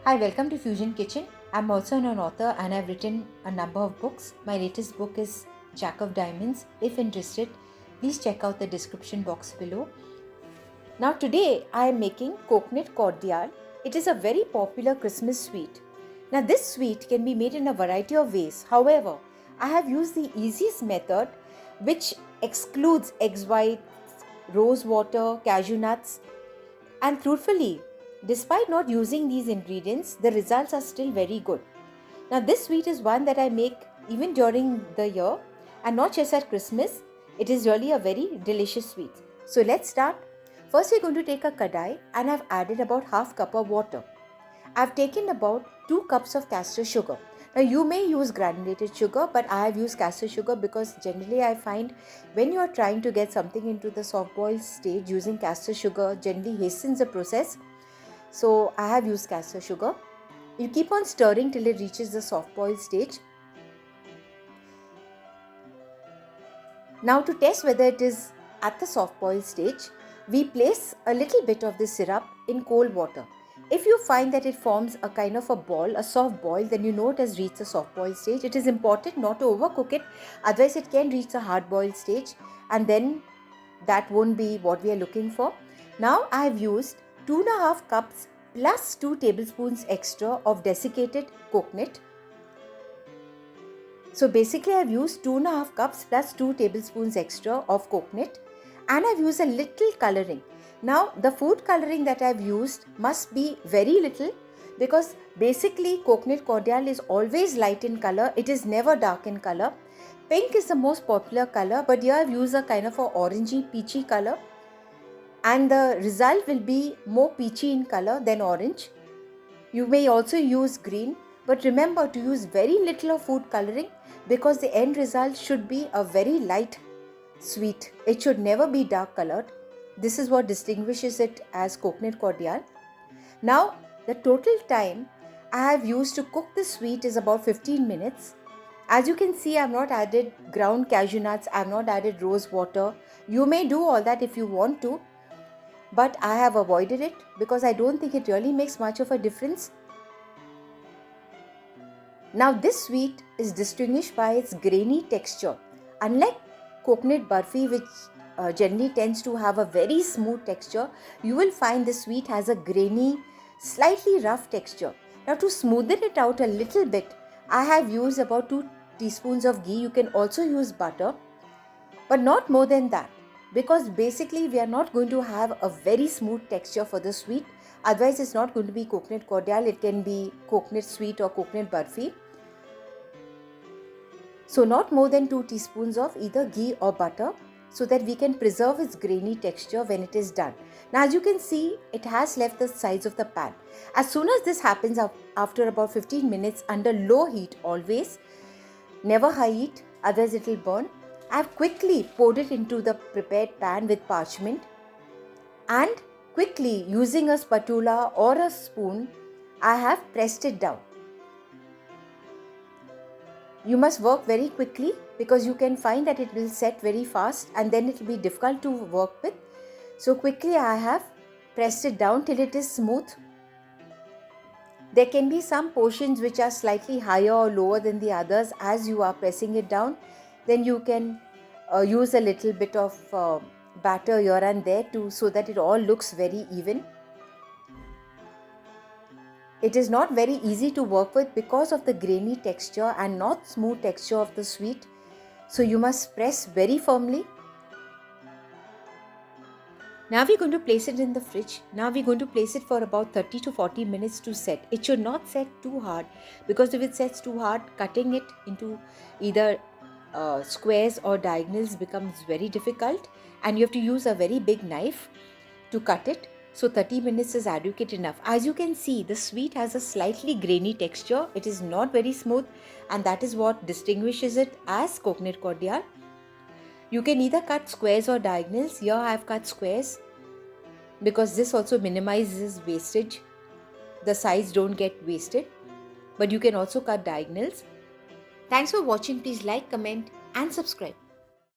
Hi, welcome to Fusion Kitchen. I'm also an author and I've written a number of books. My latest book is Jack of Diamonds. If interested, please check out the description box below. Now, today I am making coconut cordial. It is a very popular Christmas sweet. Now, this sweet can be made in a variety of ways. However, I have used the easiest method, which excludes eggs whites, rose water, cashew nuts, and truthfully, despite not using these ingredients, the results are still very good. Now, this sweet is one that I make even during the year and not just at Christmas. It is really a very delicious sweet. So, let's start. First, we're going to take a kadai and I've added about half cup of water. I've taken about 2 cups of castor sugar. Now you may use granulated sugar, but I have used castor sugar because generally I find when you are trying to get something into the soft boil stage, using castor sugar generally hastens the process. So I have used castor sugar. You keep on stirring till it reaches the soft boil stage. Now to test whether it is at the soft boil stage, we place a little bit of the syrup in cold water. If you find that it forms a kind of a ball, a soft boil, then you know it has reached the soft boil stage. It is important not to overcook it, otherwise it can reach the hard boil stage and then that won't be what we are looking for. Now I have used 2.5 cups plus 2 tablespoons extra of desiccated coconut. So basically I've used 2.5 cups plus 2 tablespoons extra of coconut and I've used a little coloring. Now the food coloring that I've used must be very little because basically coconut cordial is always light in color. It is never dark in color. Pink is the most popular color, but here I've used a kind of a orangey peachy color and the result will be more peachy in color than orange. You may also use green, but remember to use very little of food coloring because the end result should be a very light sweet. It should never be dark colored. This is what distinguishes it as coconut cordial. Now, the total time I have used to cook the sweet is about 15 minutes. As you can see, I have not added ground cashew nuts, I have not added rose water. You may do all that if you want to, but I have avoided it because I don't think it really makes much of a difference. Now this sweet is distinguished by its grainy texture. Unlike coconut barfi, which generally tends to have a very smooth texture, you will find this sweet has a grainy, slightly rough texture. Now to smoothen it out a little bit, I have used about 2 teaspoons of ghee. You can also use butter, but not more than that because basically we are not going to have a very smooth texture for the sweet. Otherwise it's not going to be coconut cordial, it can be coconut sweet or coconut barfi. So not more than 2 teaspoons of either ghee or butter so that we can preserve its grainy texture when it is done. Now as you can see, it has left the sides of the pan. As soon as this happens after about 15 minutes under low heat always, never high heat, otherwise it will burn. I have quickly poured it into the prepared pan with parchment and quickly using a spatula or a spoon, I have pressed it down. You must work very quickly because you can find that it will set very fast and then it will be difficult to work with. So quickly I have pressed it down till it is smooth. There can be some portions which are slightly higher or lower than the others. As you are pressing it down, then you can use a little bit of batter here and there so that it all looks very even. It is not very easy to work with because of the grainy texture and not smooth texture of the sweet. So you must press very firmly. Now we're going to place it in the fridge. Now we're going to place it for about 30 to 40 minutes to set. It should not set too hard because if it sets too hard, cutting it into either squares or diagonals becomes very difficult and you have to use a very big knife to cut it. So 30 minutes is adequate enough. As you can see, the sweet has a slightly grainy texture. It is not very smooth and that is what distinguishes it as coconut cordial. You can either cut squares or diagonals. Here I have cut squares because this also minimizes wastage. The sides don't get wasted. But you can also cut diagonals. Thanks for watching. Please like, comment and subscribe.